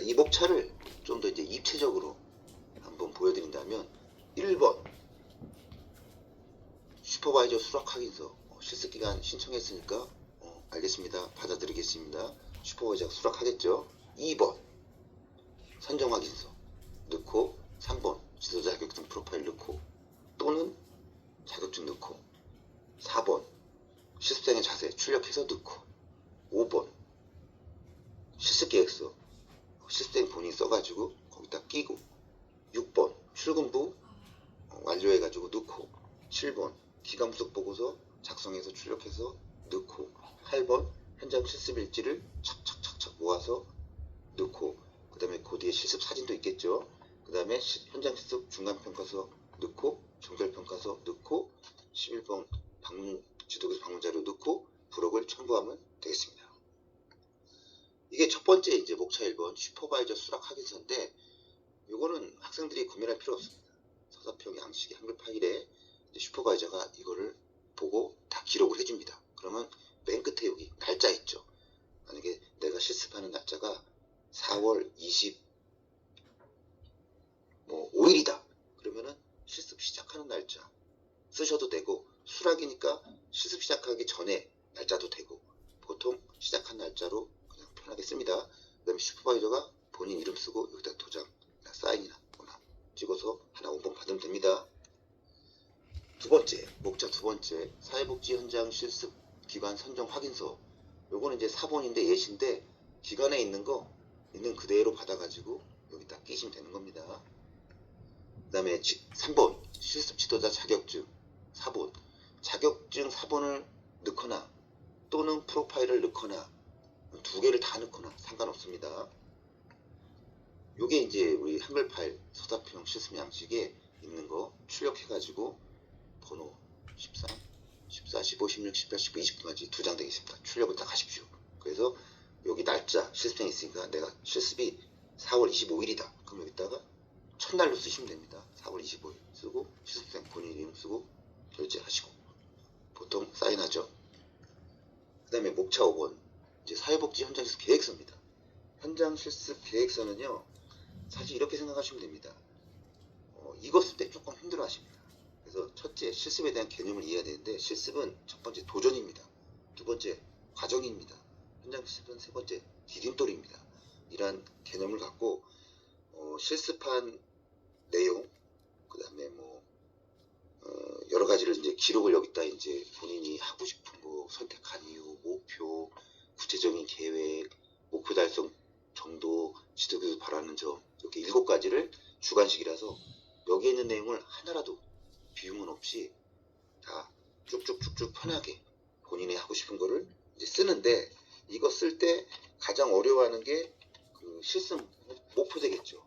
이 목차를 좀 더 이제 입체적으로 한번 보여드린다면 1번 슈퍼바이저 수락 확인서 실습기간 신청했으니까 알겠습니다. 받아들이겠습니다. 슈퍼바이저가 수락하겠죠. 2번 선정 확인서 넣고 3번 지도자 자격증 프로파일 넣고 또는 자격증 넣고 4번 실습생의 자세 출력해서 넣고 5번 실습계획서 실습생 본인이 써가지고 거기다 끼고 6번 출근부 완료해가지고 넣고 7번 기간분석 보고서 작성해서 출력해서 넣고 8번 현장 실습 일지를 착착착착 모아서 넣고 그 다음에 그 뒤에 실습 사진도 있겠죠. 그 다음에 현장 실습 중간평가서 넣고 종결평가서 넣고 11번 지도교수 방문 자료 넣고 부록을 첨부하면 되겠습니다. 이게 첫 번째 이제 목차 1번 슈퍼바이저 수락 확인서인데 이거는 학생들이 고민할 필요 없습니다. 서사평 양식의 한글 파일에 슈퍼바이저가 이거를 보고 다 기록을 해줍니다. 그러면 맨 끝에 여기 날짜 있죠. 만약에 내가 실습하는 날짜가 4월 25일이다. 그러면은 실습 시작하는 날짜 쓰셔도 되고 수락이니까 실습 시작하기 전에 날짜도 되고 보통 시작한 날짜로 그냥 편하게 씁니다. 그 다음에 슈퍼바이저가 본인 이름 쓰고 여기다 도장 사인이나 뭐나 찍어서 하나 5번 받으면 됩니다. 두 번째, 목차 두 번째, 사회복지 현장 실습 기관 선정 확인서. 요거는 이제 4번인데 예시인데 기관에 있는 거 있는 그대로 받아가지고 여기다 끼시면 되는 겁니다. 그 다음에 3번, 실습 지도자 자격증. 4번, 자격증 4번을 넣거나 또는 프로파일을 넣거나 두 개를 다 넣거나 상관없습니다. 요게 이제 우리 한글 파일 서사평 실습 양식에 있는 거 출력해가지고 번호 13, 14, 15, 16, 18, 19, 20분까지 두 장 되겠습니다. 출력을 딱 하십시오. 그래서 여기 날짜 실습생이 있으니까 내가 실습이 4월 25일이다. 그럼 여기다가 첫날로 쓰시면 됩니다. 4월 25일 쓰고 실습생 본인 이름 쓰고 결제하시고 보통 사인하죠. 그 다음에 목차 5번 이제 사회복지 현장 실습 계획서입니다. 현장 실습 계획서는요 사실 이렇게 생각하시면 됩니다. 이거 쓸 때 조금 힘들어 하십니다. 그래서 첫째 실습에 대한 개념을 이해해야 되는데 실습은 첫 번째 도전입니다. 두 번째 과정입니다. 현장 실습은 세 번째 디딤돌입니다. 이러한 개념을 갖고 실습한 내용 그 다음에 여러 가지를 이제 기록을 여기다 이제 본인이 하고 싶은 거 선택한 이유 목표 구체적인 계획 목표 달성 정도 지도교수 바라는 점 이렇게 7가지를 주관식이라서 여기에 있는 내용을 하나라도 비움은 없이 다 쭉쭉쭉쭉 편하게 본인이 하고 싶은 거를 이제 쓰는데 이거 쓸 때 가장 어려워하는 게 그 실습 목표 되겠죠.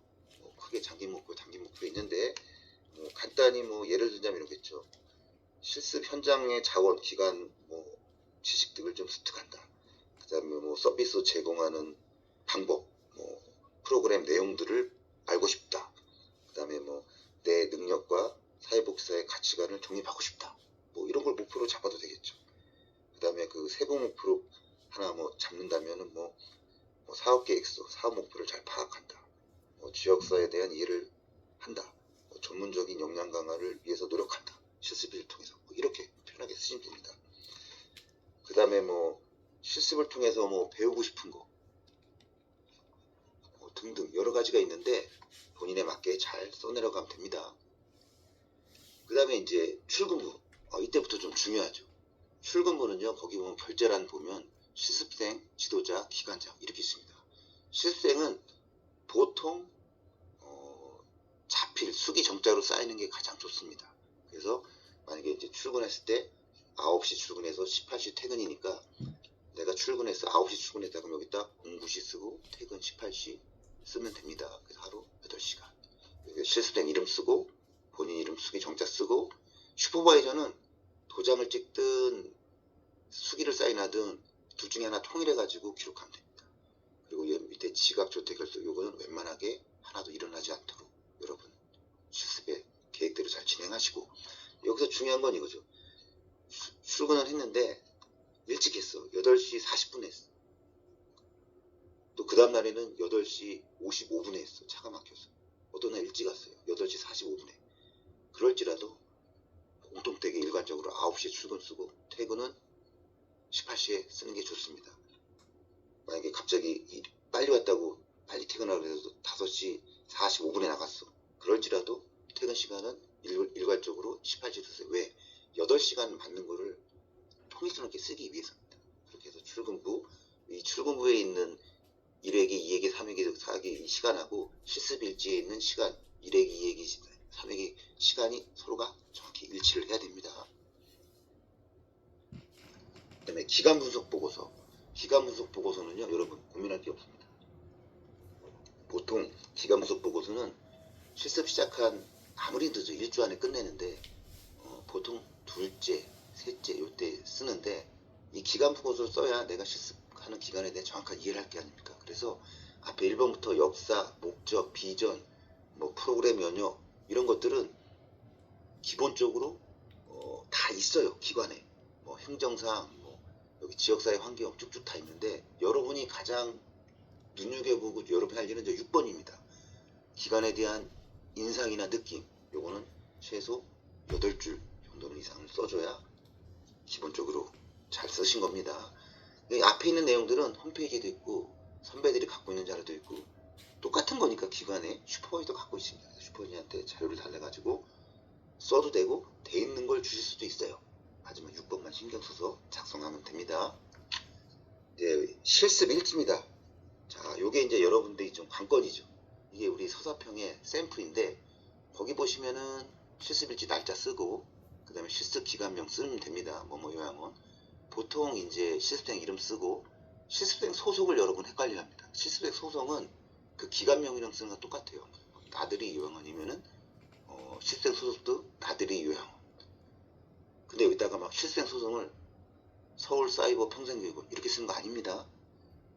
크게 장기 목표, 단기 목표 있는데 간단히 예를 들자면 이러겠죠. 실습 현장의 자원, 기간, 지식 등을 좀 습득한다. 그 다음에 서비스 제공하는 방법, 프로그램 내용들을 알고 싶다. 그 다음에 내 능력과 사회복지사의 가치관을 정립하고 싶다. 이런 걸 목표로 잡아도 되겠죠. 그 다음에 그 세부 목표로 하나 잡는다면은 사업 계획서, 사업 목표를 잘 파악한다. 지역사에 대한 이해를 한다. 전문적인 역량 강화를 위해서 노력한다. 실습을 통해서 이렇게 편하게 쓰시면 됩니다. 그 다음에 실습을 통해서 배우고 싶은 거 등등 여러 가지가 있는데 본인에 맞게 잘 써내려가면 됩니다. 그 다음에 이제 출근부 이때부터 좀 중요하죠. 출근부는요 거기 보면 별제란 보면 실습생, 지도자, 기관장 이렇게 있습니다. 실습생은 보통 자필 수기 정자로 쌓이는 게 가장 좋습니다. 그래서 만약에 이제 출근했을 때 9시 출근해서 18시 퇴근이니까 내가 출근해서 9시 출근했다 그럼 여기다 09시 쓰고 퇴근 18시 쓰면 됩니다. 그래서 하루 8시간 실습생 이름 쓰고 본인 이름 수기 정자 쓰고 슈퍼바이저는 도장을 찍든 수기를 사인하든 둘 중에 하나 통일해가지고 기록하면 됩니다. 그리고 밑에 지각 조퇴 결석 요거는 웬만하게 하나도 일어나지 않도록 여러분 실습의 계획대로 잘 진행하시고 여기서 중요한 건 이거죠. 출근을 했는데 일찍 했어. 8시 40분에 했어. 또 그 다음 날에는 8시 55분에 했어. 차가 막혀서. 어떤 날 일찍 왔어요. 8시 45분에. 그럴지라도 공통되게 일관적으로 9시에 출근 쓰고 퇴근은 18시에 쓰는 게 좋습니다. 만약에 갑자기 빨리 왔다고 빨리 퇴근하고 해서 5시 45분에 나갔어. 그럴지라도 퇴근 시간은 일괄적으로 18시에 쓰세요. 왜? 8시간 받는 거를 통일성있게 쓰기 위해서입니다. 그렇게 해서 출근부, 이 출근부에 있는 1회기, 2회기, 3회기, 4회기 이 시간하고 실습일지에 있는 시간, 1회기, 2회기, 3회기 시간이 서로가 정확히 일치를 해야 됩니다. 그 다음에 기간 분석 보고서. 기간 분석 보고서는요, 여러분 고민할 게 없습니다. 보통 기간 분석 보고서는 실습 시작한 아무리 늦어 1주 안에 끝내는데 보통 둘째, 셋째 요때 쓰는데 이 기간 보고서를 써야 내가 실습하는 기간에 대해 정확한 이해를 할 게 아닙니까? 그래서 앞에 1번부터 역사, 목적, 비전, 뭐 프로그램 연역 이런 것들은 기본적으로 다 있어요. 기관에 뭐 행정상, 뭐 여기 지역사회 환경 쭉쭉 다 있는데 여러분이 가장 눈여겨보고 여러분이 할 일은 이제 6번입니다. 기관에 대한 인상이나 느낌, 요거는 최소 8줄 정도는 이상을 써줘야 기본적으로 잘 쓰신 겁니다. 앞에 있는 내용들은 홈페이지에도 있고 선배들이 갖고 있는 자료도 있고 똑같은 거니까 기관에 슈퍼바이저 갖고 있습니다. 슈퍼바이저한테 자료를 달래가지고 써도 되고 돼 있는 걸 주실 수도 있어요. 하지만 6번만 신경 써서 작성하면 됩니다. 이제 실습 일지입니다. 자, 요게 이제 여러분들이 좀 관건이죠. 이게 우리 서사평의 샘플인데 거기 보시면은 실습일지 날짜 쓰고 그 다음에 실습 기간명 쓰면 됩니다. 뭐뭐 요양원. 보통 이제 실습생 이름 쓰고 실습생 소속을 여러분 헷갈려 합니다. 실습생 소속은 그 기간명이랑 쓰는 거 똑같아요. 나들이 요양원이면은 실습생 소속도 나들이 요양원. 근데 여기다가 막 실습생 소속을 서울사이버 평생교육원 이렇게 쓰는 거 아닙니다.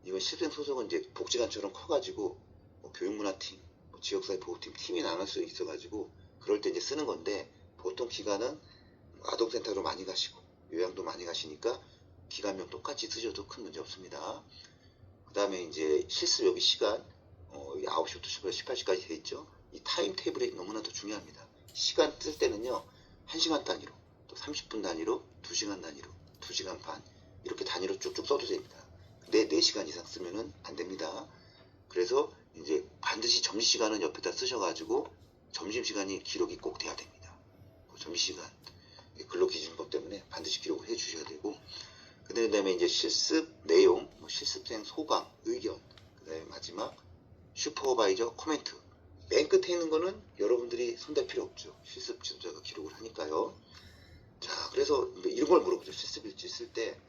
이건 실습생 소속은 이제 복지관처럼 커가지고 뭐 교육문화팀, 뭐 지역사회 보호팀 팀이 나눌 수 있어가지고 그럴 때 이제 쓰는 건데 보통 기간은 아동센터로 많이 가시고 요양도 많이 가시니까 기간명 똑같이 쓰셔도 큰 문제 없습니다. 그 다음에 이제 실습 여기 시간 9시부터 18시까지 돼 있죠. 이 타임 테이블이 너무나도 중요합니다. 시간 쓸 때는요 1시간 단위로 또 30분 단위로 2시간 단위로 2시간 반 이렇게 단위로 쭉쭉 써도 됩니다. 근데 4시간 이상 쓰면은 안 됩니다. 그래서 이제 반드시 점심시간은 옆에다 쓰셔가지고 점심시간이 기록이 꼭 돼야 됩니다. 점심시간 근로기준법 때문에 반드시 기록을 해 주셔야 되고 그 다음에 이제 실습 내용, 뭐 실습생 소감, 의견 그 다음에 마지막 슈퍼바이저 코멘트 맨 끝에 있는 거는 여러분들이 손댈 필요 없죠. 실습 지도자가 기록을 하니까요. 자, 그래서 이런 걸 물어보죠. 실습일지 쓸 때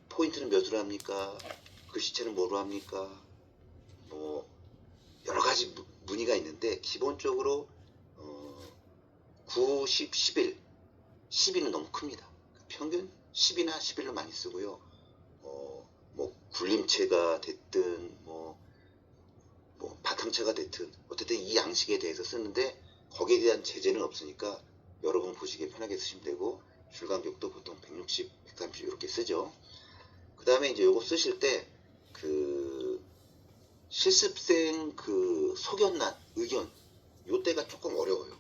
포인트는 몇으로 합니까? 글씨체는 뭐로 합니까? 뭐 여러 가지 문의가 있는데 기본적으로 9, 10, 11 12는 너무 큽니다. 평균 10이나 11로 많이 쓰고요. 뭐 굴림체가 됐든 뭐 바탕체가 됐든 어쨌든 이 양식에 대해서 쓰는데 거기에 대한 제재는 없으니까 여러분 보시기에 편하게 쓰시면 되고 줄간격도 보통 160, 130 이렇게 쓰죠. 그 다음에 이제 요거 쓰실 때 그 실습생 그 소견란 의견 요때가 조금 어려워요.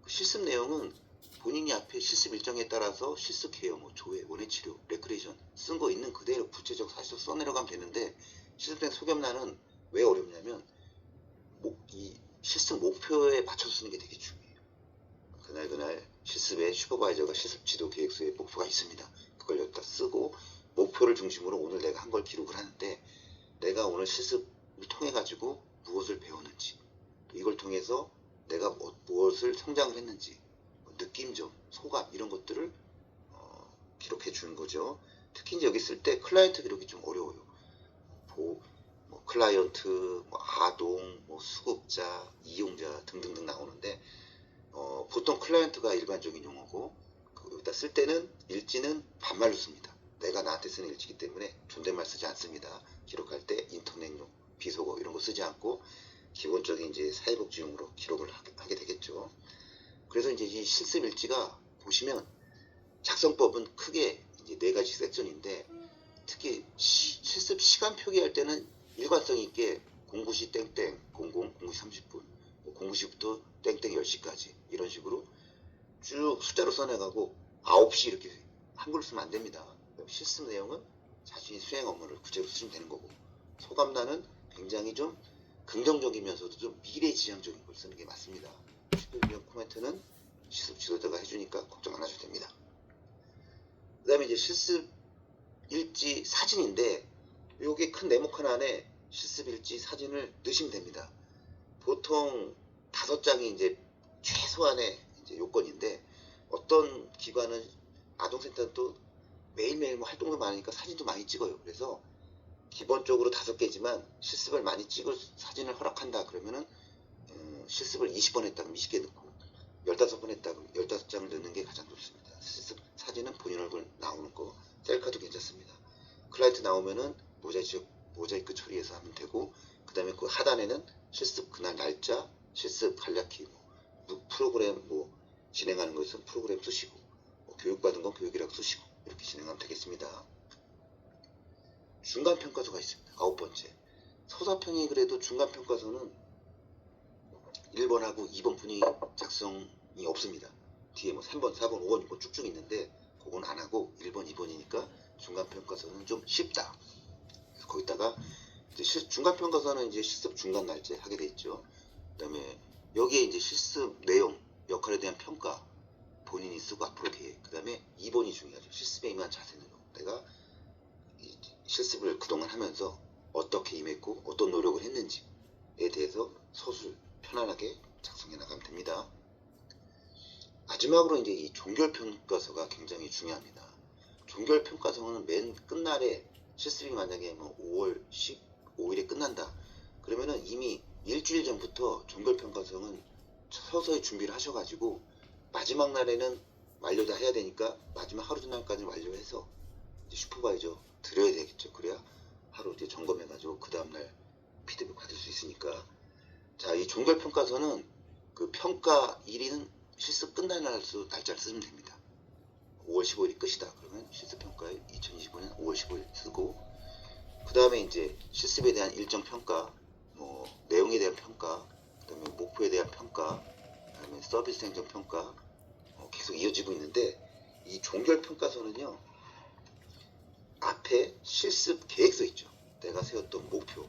그 실습 내용은 본인이 앞에 실습 일정에 따라서 실습 개요, 뭐 조회, 원해치료, 레크레이션 쓴 거 있는 그대로 구체적 사실 써내려가면 되는데 실습생 소견란은 왜 어렵냐면 이 실습 목표에 맞춰서 쓰는 게 되게 중요해요. 그날 실습에 슈퍼바이저가 실습 지도 계획서에 목표가 있습니다. 그걸 여기다 쓰고 목표를 중심으로 오늘 내가 한 걸 기록을 하는데 내가 오늘 실습을 통해 가지고 무엇을 배웠는지 이걸 통해서 내가 무엇을 성장을 했는지 느낌점, 소감 이런 것들을 기록해 주는 거죠. 특히 이제 여기 쓸 때 클라이언트 기록이 좀 어려워요. 뭐 클라이언트, 뭐 아동, 뭐 수급자, 이용자 등등등 나오는데 보통 클라이언트가 일반적인 용어고 여기다 쓸 때는 일지는 반말로 씁니다. 내가 나한테 쓰는 일지이기 때문에 존댓말 쓰지 않습니다. 기록할 때 인터넷용, 비속어 이런 거 쓰지 않고 기본적인 이제 사회복지용으로 기록을 하게 되겠죠. 그래서 이제 이 실습 일지가 보시면 작성법은 크게 이제 4가지 섹션인데 특히 실습 시간 표기할 때는 일관성 있게 09시 땡땡 09시 30분 09시부터 땡땡 10시까지 이런 식으로 쭉 숫자로 써내가고 9시 이렇게 한글로 쓰면 안 됩니다. 실습 내용은 자신이 수행 업무를 구체로 쓰시면 되는 거고, 소감란은 굉장히 좀 긍정적이면서도 좀 미래지향적인 걸 쓰는 게 맞습니다. 실습 코멘트는 실습 지도자가 해주니까 걱정 안 하셔도 됩니다. 그 다음에 이제 실습 일지 사진인데, 요게 큰 네모칸 안에 실습 일지 사진을 넣으시면 됩니다. 보통 5장이 이제 최소한의 이제 요건인데, 어떤 기관은 아동센터는 또 매일매일 뭐 활동도 많으니까 사진도 많이 찍어요. 그래서 기본적으로 5개지만 실습을 많이 찍을 사진을 허락한다 그러면은 실습을 20번 했다 그럼 20개 넣고, 15번 했다 그럼 15장을 넣는 게 가장 좋습니다. 실습 사진은 본인 얼굴 나오는 거, 셀카도 괜찮습니다. 클라이트 나오면은 모자이크 처리해서 하면 되고, 그 다음에 그 하단에는 실습 그날 날짜, 실습 간략히 프로그램 진행하는 것은 프로그램 쓰시고, 교육받은 건 교육이라고 쓰시고, 이렇게 진행하면 되겠습니다. 중간평가서가 있습니다. 9번째. 서사평이 그래도 중간평가서는 1번하고 2번 분위 작성이 없습니다. 뒤에 3번, 4번, 5번, 6번 쭉쭉 있는데 그건 안 하고 1번, 2번이니까 중간평가서는 좀 쉽다. 그래서 거기다가 이제 중간평가서는 이제 실습 중간 날짜 하게 돼 있죠. 그 다음에 여기에 이제 실습 내용, 역할에 대한 평가 본인이 쓰고 앞으로 계획. 그 다음에 2번이 중요하죠. 실습에 임한 자세 내용. 내가 실습을 그동안 하면서 어떻게 임했고 어떤 노력을 했는지에 대해서 서술 편안하게 작성해 나가면 됩니다. 마지막으로 이제 이 종결평가서가 굉장히 중요합니다. 종결평가서는 맨 끝날에 실습이 만약에 5월 15일에 끝난다 그러면은 이미 일주일 전부터 종결평가서는 서서히 준비를 하셔가지고 마지막 날에는 완료 다 해야 되니까 마지막 하루 전날까지 완료해서 이제 슈퍼바이저 드려야 되겠죠. 그래야 하루 이제 점검해가지고 그 다음날 피드백 받을 수 있으니까. 자, 이 종결평가서는 그 평가일인 실습 끝날 날짜를 쓰면 됩니다. 5월 15일이 끝이다. 그러면 실습평가일 2025년 5월 15일 쓰고, 그 다음에 이제 실습에 대한 일정 평가, 내용에 대한 평가, 그 다음에 목표에 대한 평가, 그 다음에 서비스 행정 평가 계속 이어지고 있는데, 이 종결평가서는요 앞에 실습 계획서 있죠. 내가 세웠던 목표,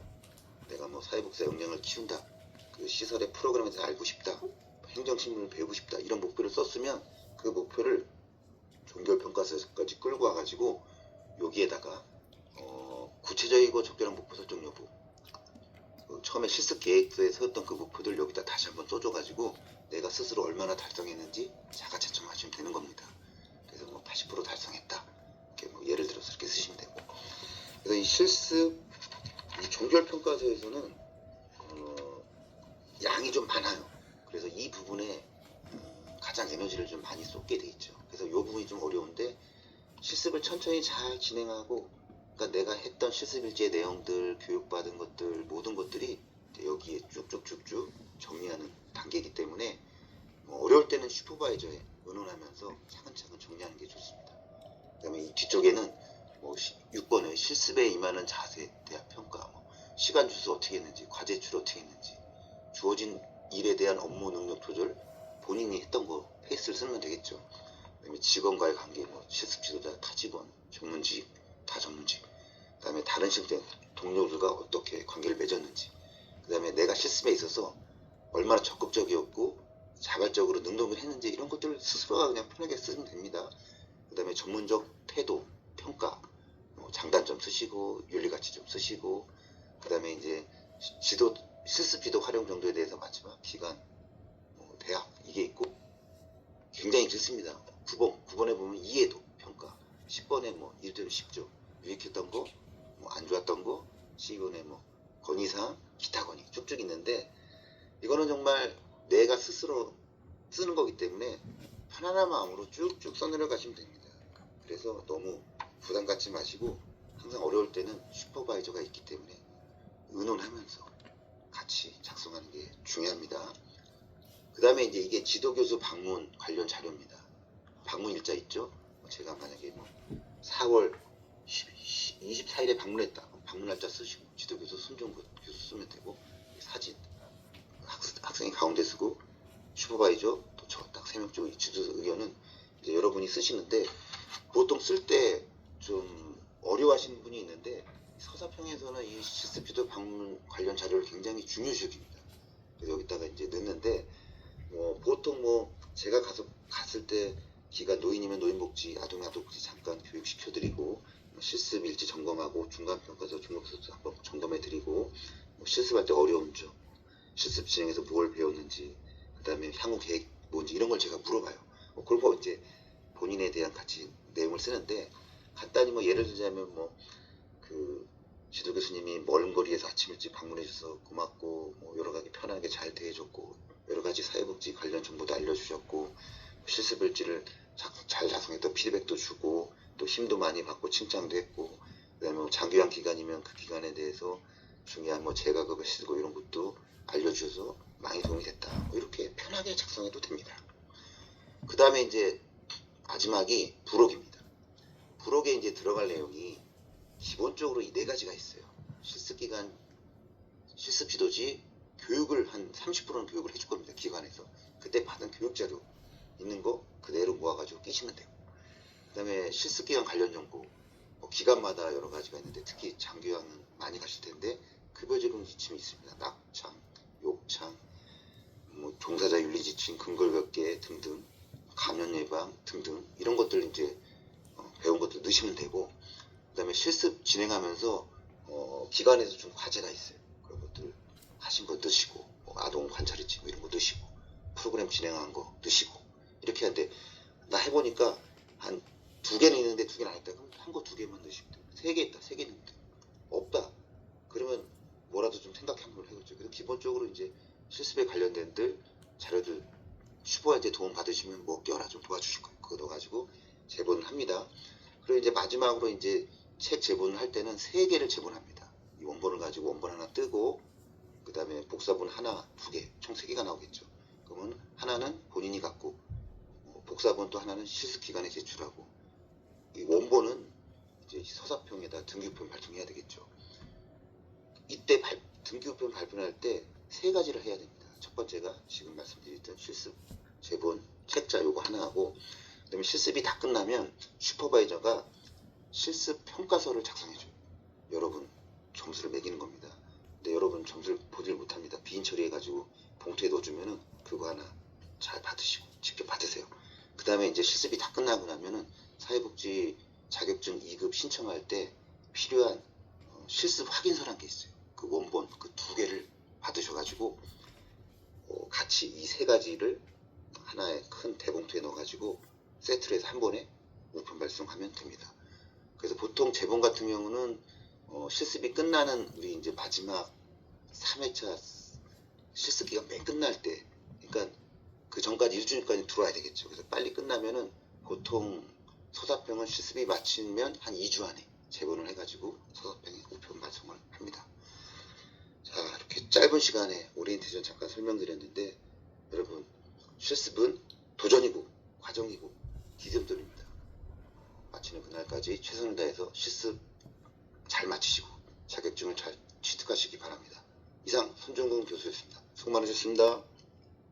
내가 사회복사 역량을 키운다, 그 시설의 프로그램에 대해서 알고 싶다, 행정신문을 배우고 싶다, 이런 목표를 썼으면 그 목표를 종결평가서까지 끌고 와가지고 여기에다가 구체적이고 적절한 목표 설정 여부, 처음에 실습 계획서에 세웠던 그 목표들 여기다 다시 한번 써줘가지고 내가 스스로 얼마나 달성했는지 자가 채점하시면 되는 겁니다. 그래서 80% 달성했다, 이렇게 예를 들어서 이렇게 쓰시면 되고. 그래서 이 실습 이 종결평가서에서는 양이 좀 많아요. 그래서 이 부분에 가장 에너지를 좀 많이 쏟게 돼 있죠. 그래서 이 부분이 좀 어려운데, 실습을 천천히 잘 진행하고, 그러니까 내가 했던 실습 일지의 내용들, 교육받은 것들, 모든 것들이 여기에 쭉쭉쭉쭉 정리하는 단계이기 때문에 어려울 때는 슈퍼바이저에 의논하면서 차근차근 정리하는 게 좋습니다. 그 다음에 이 뒤쪽에는 6번의 실습에 임하는 자세 대한 평가, 시간 주수 어떻게 했는지, 과제 출 어떻게 했는지, 주어진 일에 대한 업무 능력 조절, 본인이 했던 거 페이스를 쓰면 되겠죠. 그다음에 직원과의 관계, 실습 지도자, 타 직원, 전문직, 타 전문직, 그다음에 다른 실생 동료들과 어떻게 관계를 맺었는지, 그다음에 내가 실습에 있어서 얼마나 적극적이었고 자발적으로 능동을 했는지, 이런 것들을 스스로가 그냥 편하게 쓰면 됩니다. 그다음에 전문적 태도, 평가, 장단점 쓰시고 윤리가치 좀 쓰시고, 그다음에 이제 실습 지도 활용 정도에 대해서 마지막 기간, 대학 이게 있고 굉장히 길습니다. 9번에 보면 이해도 평가, 10번에 이를테면 쉽죠. 유익했던 거, 안 좋았던 거, 12번에 건의사항, 기타 건의 쭉쭉 있는데, 이거는 정말 내가 스스로 쓰는 거기 때문에 편안한 마음으로 쭉쭉 써내려 가시면 됩니다. 그래서 너무 부담 갖지 마시고 항상 어려울 때는 슈퍼바이저가 있기 때문에 의논하면서 같이 작성하는 게 중요합니다. 그 다음에 이제 이게 지도교수 방문 관련 자료입니다. 방문 일자 있죠. 제가 만약에 4월 24일에 방문했다. 방문 날짜 쓰시고 지도교수 손종근 교수 쓰면 되고 사진 학생이 가운데 쓰고 슈퍼바이저 또 저 딱 3명 쪽 지도 의견은 이제 여러분이 쓰시는데 보통 쓸 때 좀 어려워하시는 분이 있는데 서사평에서는 이 실습 지도 방문 관련 자료를 굉장히 중요시 여깁니다. 그래서 여기다가 이제 넣는데 보통 제가 갔을 때 기간 노인이면 노인복지, 아동복지 잠깐 교육시켜드리고 실습 일지 점검하고 중간평가서 중간평가서 한번 점검해드리고 실습할 때 어려운 점, 실습 진행에서 뭘 배웠는지, 그 다음에 향후 계획 뭔지 이런 걸 제가 물어봐요. 그리고 이제 본인에 대한 같이 내용을 쓰는데 간단히 예를 들자면 그 지도 교수님이 먼 거리에서 아침 일찍 방문해 주셔서 고맙고 여러 가지 편하게 잘 대해줬고 여러 가지 사회복지 관련 정보도 알려주셨고 실습 일지를 잘 작성했던 피드백도 주고 또 힘도 많이 받고 칭찬도 했고 그다음에 장기간 기간이면 그 기간에 대해서 중요한 재가급을 쓰고 이런 것도 알려주셔서 많이 도움이 됐다. 이렇게 편하게 작성해도 됩니다. 그 다음에 이제 마지막이 부록입니다. 부록에 이제 들어갈 내용이 기본적으로 이 4가지가 있어요. 실습기간, 실습 지도지 교육을 한 30%는 교육을 해줄 겁니다. 기관에서. 그때 받은 교육자료 있는 거 그대로 모아가지고 끼시면 되고. 그 다음에 실습기간 관련 정보, 기간마다 여러 가지가 있는데 특히 장기간은 많이 가실 텐데 급여지급 지침이 있습니다. 낙창, 욕창, 종사자 윤리 지침, 근골격계 등등, 감염 예방 등등 이런 것들 이제 배운 것들 넣으시면 되고 그 다음에 실습 진행하면서 기관에서 준 과제가 있어요. 그런 것들 하신 거 넣으시고 아동 관찰 일지 이런 거 넣으시고 프로그램 진행한 거 넣으시고 이렇게 하는데 나 해보니까 한 2개는 있는데 2개는 안 했다. 그럼 한 거 2개만 넣으시면 돼요. 3개 있다. 3개 넣으면 돼요. 없다. 그러면 뭐라도 좀 생각해 한번 해보죠. 그래서 기본적으로 이제 실습에 관련된 자료들 슈퍼한테 도움 받으시면 몇 개월아 좀 도와주실 거예요. 그거 넣어가지고 제본을 합니다. 그리고 이제 마지막으로 이제 책 제본을 할 때는 3개를 제본합니다. 이 원본을 가지고 원본 하나 뜨고 그 다음에 복사본 하나, 2개, 총 3개가 나오겠죠. 그러면 하나는 본인이 갖고 복사본 또 하나는 실습기간에 제출하고 이 원본은 이제 서사평에다 등기부편 발송해야 되겠죠. 이때 등기부편 발표할 때 3가지를 해야 됩니다. 첫 번째가 지금 말씀드렸던 실습 제본 책자 요거 하나 하고 그 다음에 실습이 다 끝나면 슈퍼바이저가 실습 평가서를 작성해줘요. 여러분 점수를 매기는 겁니다. 근데 여러분 점수를 보질 못합니다. 비인 처리해가지고 봉투에 넣어주면은 그거 하나 잘 받으시고 직접 받으세요. 그 다음에 이제 실습이 다 끝나고 나면은 사회복지 자격증 2급 신청할 때 필요한 실습 확인서란 게 있어요. 그 원본 그 2개를 받으셔가지고 같이 이 3가지를 하나의 큰 대봉투에 넣어가지고 세트로 해서 한 번에 우편 발송하면 됩니다. 그래서 보통 제본 같은 경우는 실습이 끝나는 우리 이제 마지막 3회차 실습 기간 맨 끝날 때, 그러니까 그 전까지 일주일까지 들어와야 되겠죠. 그래서 빨리 끝나면은 보통 서사평은 실습이 마치면 한 2주 안에 제본을 해가지고 서사평에 우편 발송을 합니다. 자, 이렇게 짧은 시간에 오리엔테이션 잠깐 설명드렸는데 여러분 실습은 도전이고 과정이고 디딤돌입니다. 마치는 그날까지 최선을 다해서 실습 잘 마치시고 자격증을 잘 취득하시기 바랍니다. 이상 손종근 교수였습니다. 수고 많으셨습니다.